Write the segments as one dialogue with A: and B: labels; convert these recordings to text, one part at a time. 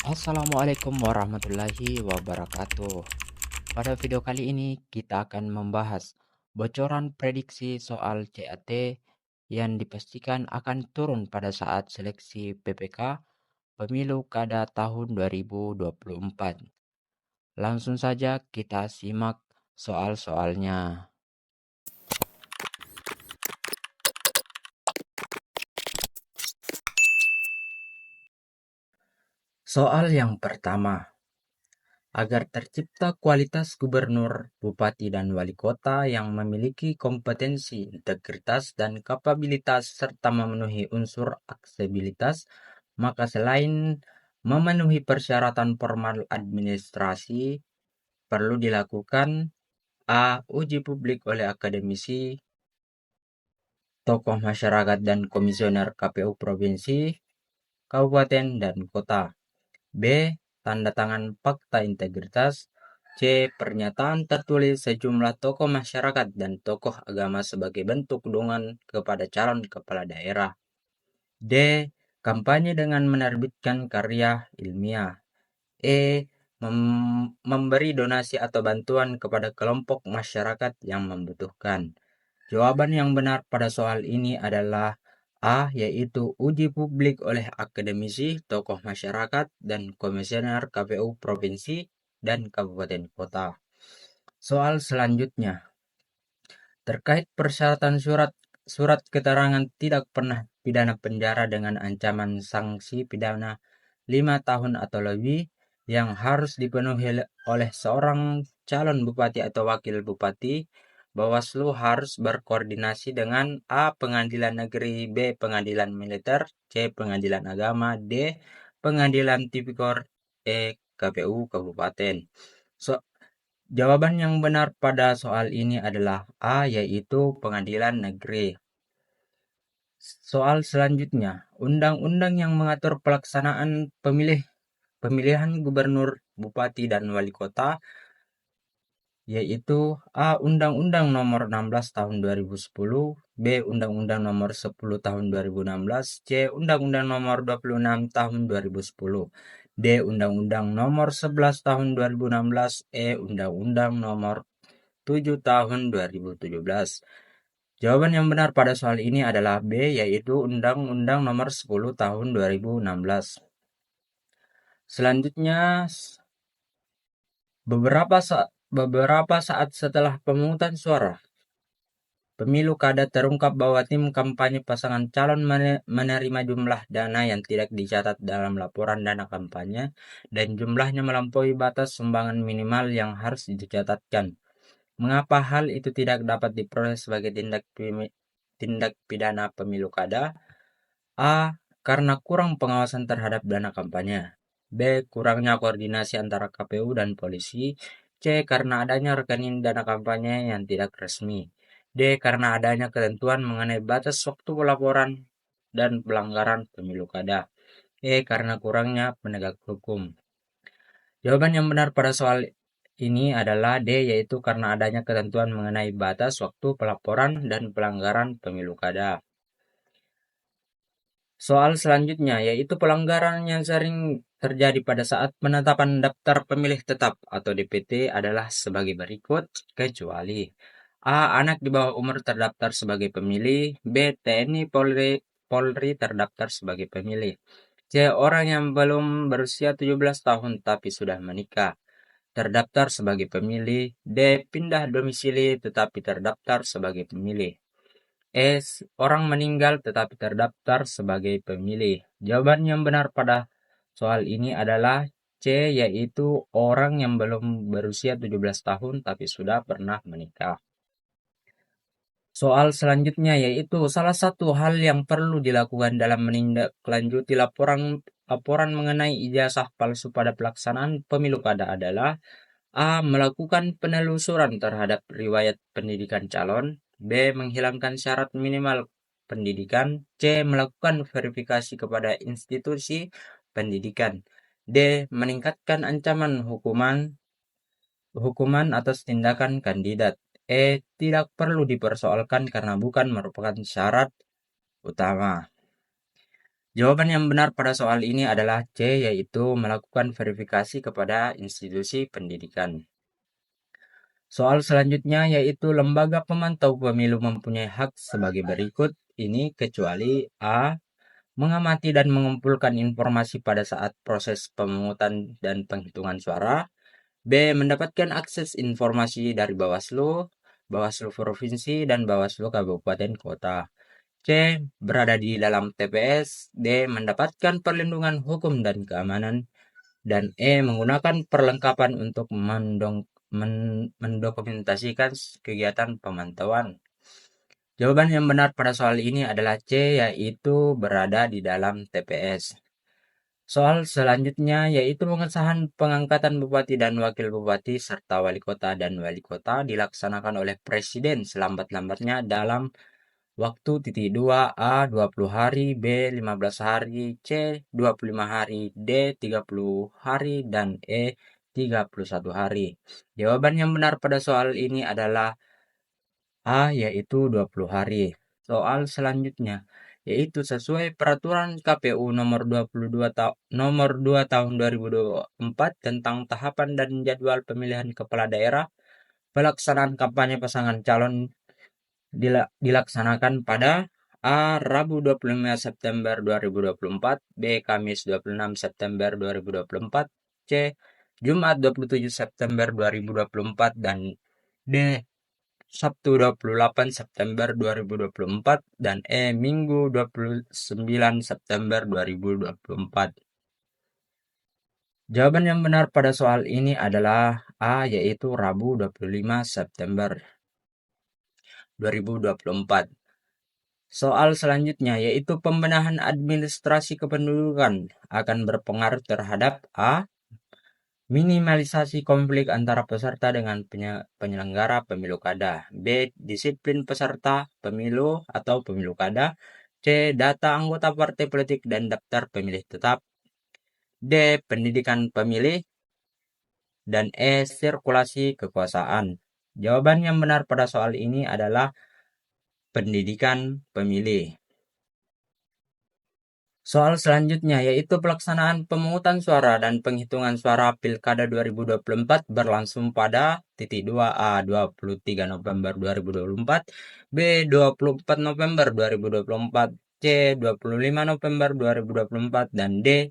A: Assalamualaikum warahmatullahi wabarakatuh. Pada video kali ini kita akan membahas bocoran prediksi soal CAT yang dipastikan akan turun pada saat seleksi PPK Pemilu Kada tahun 2024. Langsung saja kita simak soal-soalnya. Soal yang pertama, agar tercipta kualitas gubernur, bupati, dan wali kota yang memiliki kompetensi, integritas, dan kapabilitas serta memenuhi unsur aksesibilitas, maka selain memenuhi persyaratan formal administrasi, perlu dilakukan A. Uji publik oleh akademisi, tokoh masyarakat, dan komisioner KPU provinsi, kabupaten, dan kota. B. Tanda tangan fakta integritas. C. Pernyataan tertulis sejumlah tokoh masyarakat dan tokoh agama sebagai bentuk dukungan kepada calon kepala daerah. D. Kampanye dengan menerbitkan karya ilmiah. E. Memberi donasi atau bantuan kepada kelompok masyarakat yang membutuhkan. Jawaban yang benar pada soal ini adalah A, yaitu uji publik oleh akademisi, tokoh masyarakat, dan komisioner KPU provinsi dan kabupaten kota. Soal selanjutnya, terkait persyaratan surat keterangan tidak pernah pidana penjara dengan ancaman sanksi pidana 5 tahun atau lebih yang harus dipenuhi oleh seorang calon bupati atau wakil bupati. Bawaslu harus berkoordinasi dengan A. Pengadilan Negeri, B. Pengadilan Militer, C. Pengadilan Agama, D. Pengadilan Tipikor, E. KPU Kabupaten. Jawaban yang benar pada soal ini adalah A, yaitu Pengadilan Negeri. Soal selanjutnya, undang-undang yang mengatur pelaksanaan pemilihan gubernur, bupati, dan wali kota, yaitu A. Undang-Undang Nomor 16 Tahun 2010, B. Undang-Undang Nomor 10 Tahun 2016, C. Undang-Undang Nomor 26 Tahun 2010, D. Undang-Undang Nomor 11 Tahun 2016, E. Undang-Undang Nomor 7 Tahun 2017. Jawaban yang benar pada soal ini adalah B, yaitu Undang-Undang Nomor 10 Tahun 2016. Selanjutnya, beberapa saat setelah pemungutan suara pemilu kada terungkap bahwa tim kampanye pasangan calon menerima jumlah dana yang tidak dicatat dalam laporan dana kampanye dan jumlahnya melampaui batas sumbangan minimal yang harus dicatatkan. Mengapa hal itu tidak dapat diproses sebagai tindak pidana pemilu kada? A. Karena kurang pengawasan terhadap dana kampanye. B. Kurangnya koordinasi antara KPU dan polisi. C. Karena adanya rekening dana kampanye yang tidak resmi. D. Karena adanya ketentuan mengenai batas waktu pelaporan dan pelanggaran pemilu kada. E. Karena kurangnya penegak hukum. Jawaban yang benar pada soal ini adalah D, yaitu karena adanya ketentuan mengenai batas waktu pelaporan dan pelanggaran pemilu kada. Soal selanjutnya yaitu pelanggaran yang sering terjadi pada saat penetapan daftar pemilih tetap atau DPT adalah sebagai berikut, kecuali A. Anak di bawah umur terdaftar sebagai pemilih. B. TNI Polri terdaftar sebagai pemilih. C. Orang yang belum berusia 17 tahun tapi sudah menikah terdaftar sebagai pemilih. D. Pindah domisili tetapi terdaftar sebagai pemilih. Orang meninggal tetapi terdaftar sebagai pemilih. Jawaban yang benar pada soal ini adalah C, yaitu orang yang belum berusia 17 tahun tapi sudah pernah menikah. Soal selanjutnya yaitu salah satu hal yang perlu dilakukan dalam menindaklanjuti laporan mengenai ijazah palsu pada pelaksanaan pemilu kada adalah A. Melakukan penelusuran terhadap riwayat pendidikan calon. B. Menghilangkan syarat minimal pendidikan. C. Melakukan verifikasi kepada institusi pendidikan. D. Meningkatkan ancaman hukuman atas tindakan kandidat. Tidak perlu dipersoalkan karena bukan merupakan syarat utama. Jawaban yang benar pada soal ini adalah C, yaitu melakukan verifikasi kepada institusi pendidikan. Soal selanjutnya yaitu lembaga pemantau pemilu mempunyai hak sebagai berikut ini kecuali A. Mengamati dan mengumpulkan informasi pada saat proses pemungutan dan penghitungan suara. B. Mendapatkan akses informasi dari Bawaslu, Bawaslu Provinsi, dan Bawaslu Kabupaten Kota. C. Berada di dalam TPS. D. Mendapatkan perlindungan hukum dan keamanan. Dan E. Menggunakan perlengkapan untuk mendokumentasikan kegiatan pemantauan. Jawaban yang benar pada soal ini adalah C, yaitu berada di dalam TPS. Soal selanjutnya yaitu pengesahan pengangkatan bupati dan wakil bupati serta wali kota dan wali kota dilaksanakan oleh Presiden selambat-lambatnya dalam waktu titik 2 A 20 hari, B 15 hari, C 25 hari, D 30 hari, dan E 31 hari. Jawaban yang benar pada soal ini adalah A, yaitu 20 hari. Soal selanjutnya yaitu sesuai peraturan KPU nomor 2 tahun 2024 tentang tahapan dan jadwal pemilihan kepala daerah, pelaksanaan kampanye pasangan calon dilaksanakan pada A. Rabu 25 September 2024, B. Kamis 26 September 2024, C. Jumat 27 September 2024, dan D. Sabtu 28 September 2024, dan E. Minggu 29 September 2024. Jawaban yang benar pada soal ini adalah A, yaitu Rabu 25 September 2024. Soal selanjutnya yaitu pembenahan administrasi kependudukan akan berpengaruh terhadap A. Minimalisasi konflik antara peserta dengan penyelenggara pemilu kada. B. Disiplin peserta pemilu atau pemilu kada. C. Data anggota partai politik dan daftar pemilih tetap. D. Pendidikan pemilih. Dan E. Sirkulasi kekuasaan. Jawaban yang benar pada soal ini adalah pendidikan pemilih. Soal selanjutnya yaitu pelaksanaan pemungutan suara dan penghitungan suara Pilkada 2024 berlangsung pada titik 2 A 23 November 2024, B 24 November 2024, C 25 November 2024, dan D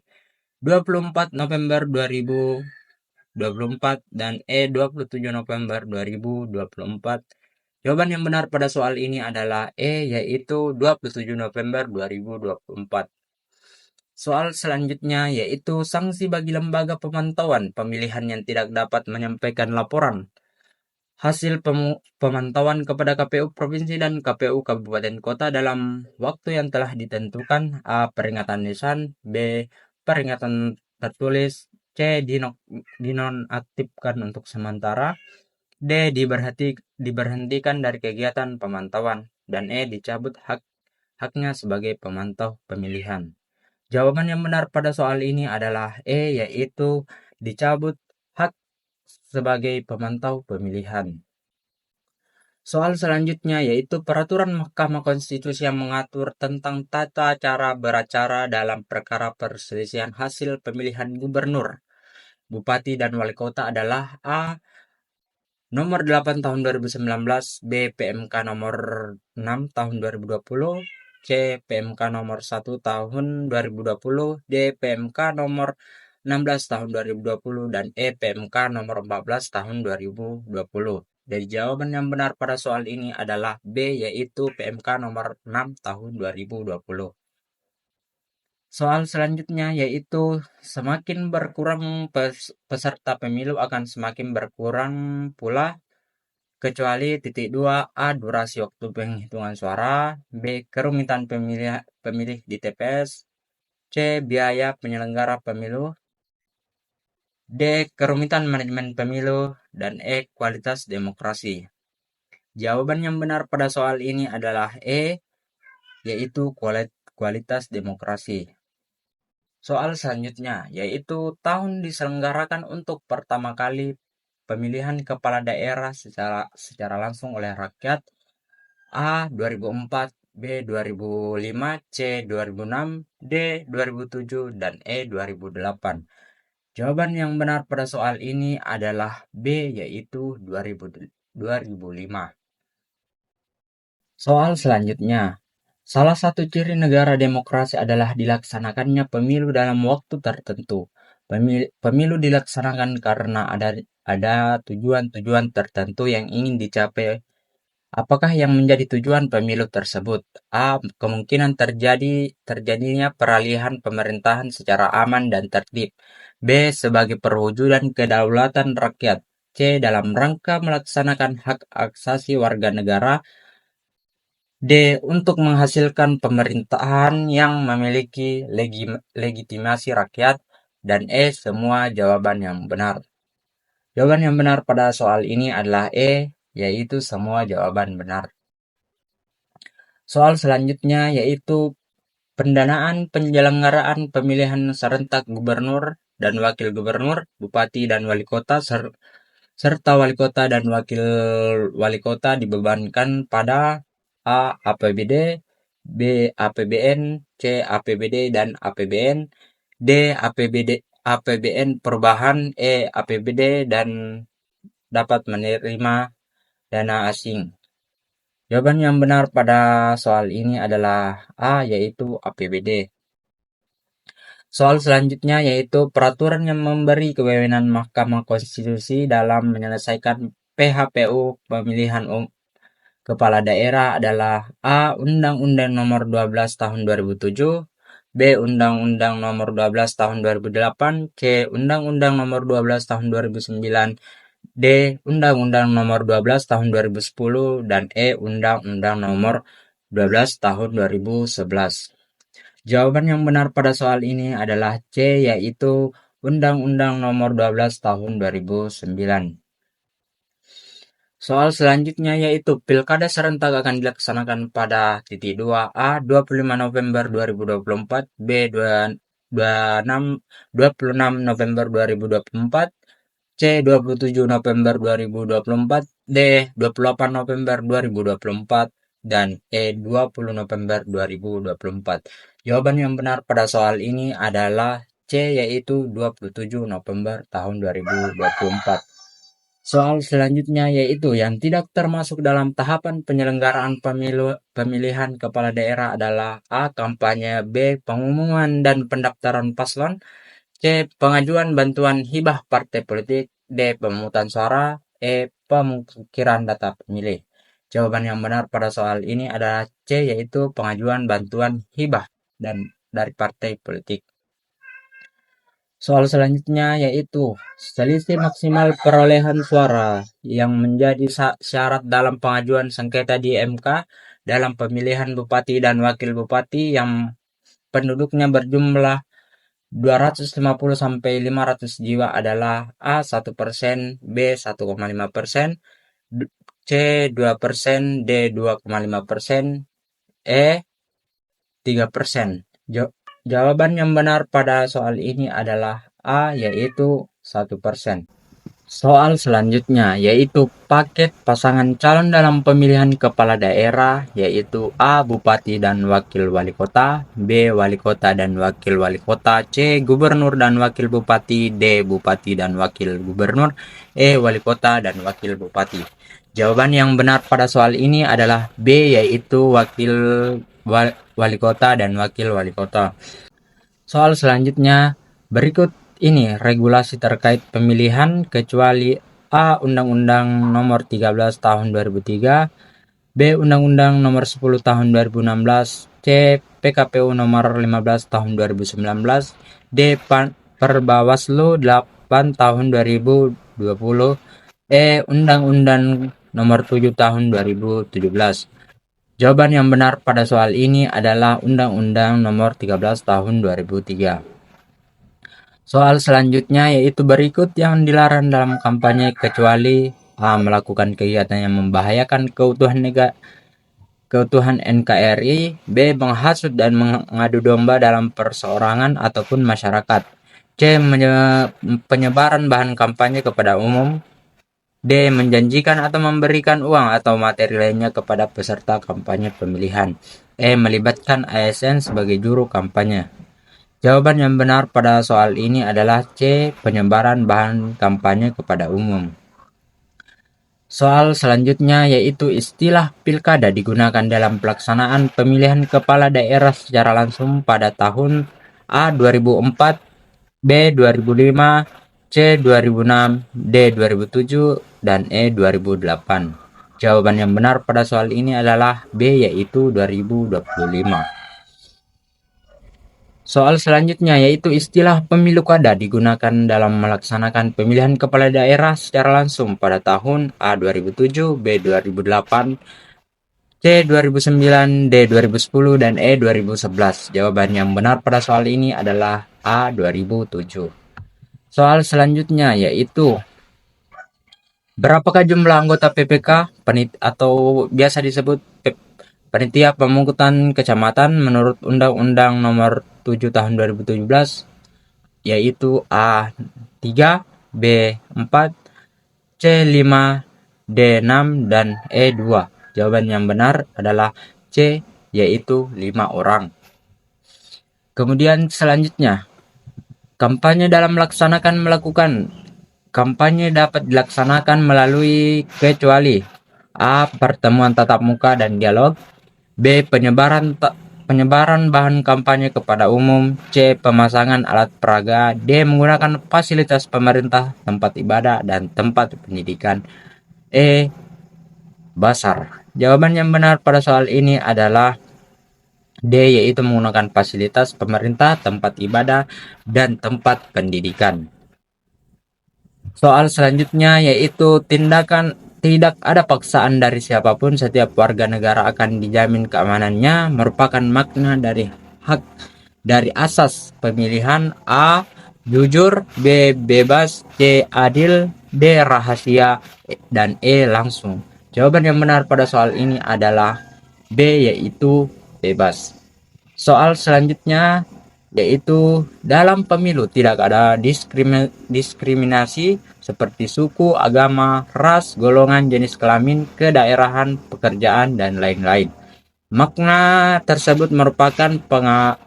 A: 24 November 2024, dan E 27 November 2024. Jawaban yang benar pada soal ini adalah E, yaitu 27 November 2024. Soal selanjutnya yaitu sanksi bagi lembaga pemantauan pemilihan yang tidak dapat menyampaikan laporan hasil pemantauan kepada KPU Provinsi dan KPU Kabupaten Kota dalam waktu yang telah ditentukan. A. Peringatan lisan. B. Peringatan tertulis. C. Dinonaktifkan untuk sementara. D. Diberhentikan dari kegiatan pemantauan. Dan E. Dicabut haknya sebagai pemantau pemilihan. Jawaban yang benar pada soal ini adalah E, yaitu dicabut hak sebagai pemantau pemilihan. Soal selanjutnya yaitu peraturan Mahkamah Konstitusi yang mengatur tentang tata cara beracara dalam perkara perselisihan hasil pemilihan gubernur, bupati, dan wali kota adalah A. Nomor 8 tahun 2019, B. PMK nomor 6 tahun 2020, C. PMK nomor 1 tahun 2020, D. PMK nomor 16 tahun 2020, dan E. PMK nomor 14 tahun 2020. Dari jawaban yang benar pada soal ini adalah B, yaitu PMK nomor 6 tahun 2020. Soal selanjutnya yaitu semakin berkurang peserta pemilu akan semakin berkurang pula kecuali titik 2 A. Durasi waktu penghitungan suara. B. Kerumitan pemilih di TPS. C. Biaya penyelenggara pemilu. D. Kerumitan manajemen pemilu. Dan E. Kualitas demokrasi. Jawaban yang benar pada soal ini adalah E, yaitu kualitas demokrasi. Soal selanjutnya yaitu tahun diselenggarakan untuk pertama kali pemilihan kepala daerah secara langsung oleh rakyat. A. 2004, B. 2005, C. 2006, D. 2007, dan E. 2008. Jawaban yang benar pada soal ini adalah B, yaitu 2005. Soal selanjutnya. Salah satu ciri negara demokrasi adalah dilaksanakannya pemilu dalam waktu tertentu. Pemilu dilaksanakan karena ada tujuan-tujuan tertentu yang ingin dicapai. Apakah yang menjadi tujuan pemilu tersebut? A. Kemungkinan terjadinya peralihan pemerintahan secara aman dan tertib. B. Sebagai perwujudan kedaulatan rakyat. C. Dalam rangka melaksanakan hak asasi warga negara. D. Untuk menghasilkan pemerintahan yang memiliki legitimasi rakyat. Dan E. Semua jawaban yang benar. Jawaban yang benar pada soal ini adalah E, yaitu semua jawaban benar. Soal selanjutnya yaitu pendanaan penyelenggaraan pemilihan serentak gubernur dan wakil gubernur, bupati dan wali kota, serta wali kota dan wakil wali kota dibebankan pada A. APBD, B. APBN, C. APBD dan APBN, D. APBN perubahan, E. APBD dan dapat menerima dana asing. Jawaban yang benar pada soal ini adalah A, yaitu APBD. Soal selanjutnya yaitu peraturan yang memberi kewenangan Mahkamah Konstitusi dalam menyelesaikan PHPU pemilihan kepala daerah adalah A. Undang-Undang Nomor 12 Tahun 2007, B. Undang-Undang Nomor 12 Tahun 2008, C. Undang-Undang Nomor 12 Tahun 2009, D. Undang-Undang Nomor 12 Tahun 2010, dan E. Undang-Undang Nomor 12 Tahun 2011. Jawaban yang benar pada soal ini adalah C, yaitu Undang-Undang Nomor 12 Tahun 2009. Soal selanjutnya yaitu Pilkada serentak akan dilaksanakan pada titik 2A 25 November 2024, B 26 November 2024, C 27 November 2024, D 28 November 2024, dan E 20 November 2024. Jawaban yang benar pada soal ini adalah C, yaitu 27 November tahun 2024. Soal selanjutnya yaitu yang tidak termasuk dalam tahapan penyelenggaraan pemilihan kepala daerah adalah A. Kampanye, B. Pengumuman dan pendaftaran paslon, C. Pengajuan bantuan hibah partai politik, D. Pemungutan suara, E. Pemukiran data pemilih. Jawaban yang benar pada soal ini adalah C, yaitu pengajuan bantuan hibah dan dari partai politik. Soal selanjutnya yaitu selisih maksimal perolehan suara yang menjadi syarat dalam pengajuan sengketa di MK dalam pemilihan bupati dan wakil bupati yang penduduknya berjumlah 250 sampai 500 jiwa adalah A 1%, B 1,5%, C 2%, D 2,5%, E 3%. Jawaban yang benar pada soal ini adalah A, yaitu 1%. Soal selanjutnya yaitu paket pasangan calon dalam pemilihan kepala daerah yaitu A. Bupati dan wakil wali kota, B. Wali kota dan wakil wali kota, C. Gubernur dan wakil bupati, D. Bupati dan wakil gubernur, E. Wali kota dan wakil bupati. Jawaban yang benar pada soal ini adalah B, yaitu wali kota dan wakil wali kota. Soal selanjutnya berikut ini regulasi terkait pemilihan kecuali A. Undang-Undang Nomor 13 Tahun 2003, B. Undang-Undang Nomor 10 Tahun 2016, C. PKPU Nomor 15 Tahun 2019, D. Perbawaslu 8 Tahun 2020, E. Undang-Undang Nomor 7 Tahun 2017. Jawaban yang benar pada soal ini adalah Undang-Undang Nomor 13 Tahun 2003. Soal selanjutnya yaitu berikut yang dilarang dalam kampanye kecuali A. Melakukan kegiatan yang membahayakan keutuhan NKRI, B. Menghasut dan mengadu domba dalam perseorangan ataupun masyarakat, C. Penyebaran bahan kampanye kepada umum, D. Menjanjikan atau memberikan uang atau materi lainnya kepada peserta kampanye pemilihan. E. Melibatkan ASN sebagai juru kampanye. Jawaban yang benar pada soal ini adalah C. Penyebaran bahan kampanye kepada umum. Soal selanjutnya yaitu istilah pilkada digunakan dalam pelaksanaan pemilihan kepala daerah secara langsung pada tahun A. 2004, B. 2005, C. 2006, D. 2007, dan E. 2008. Jawaban yang benar pada soal ini adalah B, yaitu 2025. Soal selanjutnya yaitu istilah pemilu kada digunakan dalam melaksanakan pemilihan kepala daerah secara langsung pada tahun A. 2007, B. 2008, C. 2009, D. 2010, dan E. 2011. Jawaban yang benar pada soal ini adalah A. 2007. Soal selanjutnya yaitu berapakah jumlah anggota PPK atau biasa disebut Panitia Pemungutan Kecamatan menurut Undang-Undang Nomor 7 Tahun 2017, yaitu A 3, B 4, C 5, D 6, dan E 2. Jawaban yang benar adalah C, yaitu 5 orang. Kemudian selanjutnya, melakukan kampanye dapat dilaksanakan melalui kecuali A. Pertemuan tatap muka dan dialog, B. Penyebaran bahan kampanye kepada umum, C. Pemasangan alat peraga, D. Menggunakan fasilitas pemerintah, tempat ibadah, dan tempat pendidikan, E. Basar. Jawaban yang benar pada soal ini adalah D, yaitu menggunakan fasilitas pemerintah, tempat ibadah, dan tempat pendidikan. Soal selanjutnya yaitu tidak ada paksaan dari siapapun, setiap warga negara akan dijamin keamanannya, merupakan makna dari hak dari asas pemilihan. A. Jujur, B. Bebas, C. Adil, D. Rahasia, dan E. Langsung. Jawaban yang benar pada soal ini adalah B, yaitu bebas. Soal selanjutnya yaitu dalam pemilu tidak ada diskriminasi seperti suku, agama, ras, golongan, jenis kelamin, kedaerahan, pekerjaan, dan lain-lain. Makna tersebut merupakan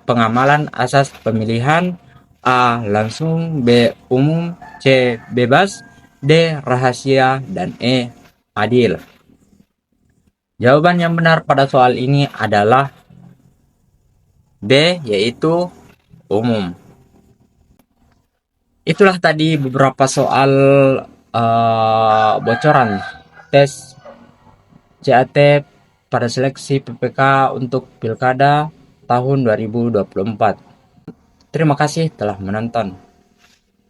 A: pengamalan asas pemilihan. A. Langsung, B. Umum, C. Bebas, D. Rahasia, dan E. Adil. Jawaban yang benar pada soal ini adalah B, yaitu umum. Itulah tadi beberapa soal bocoran tes CAT pada seleksi PPK untuk Pilkada tahun 2024. Terima kasih telah menonton.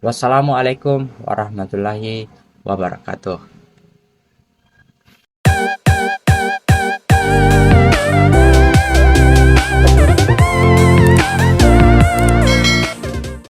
A: Wassalamualaikum warahmatullahi wabarakatuh.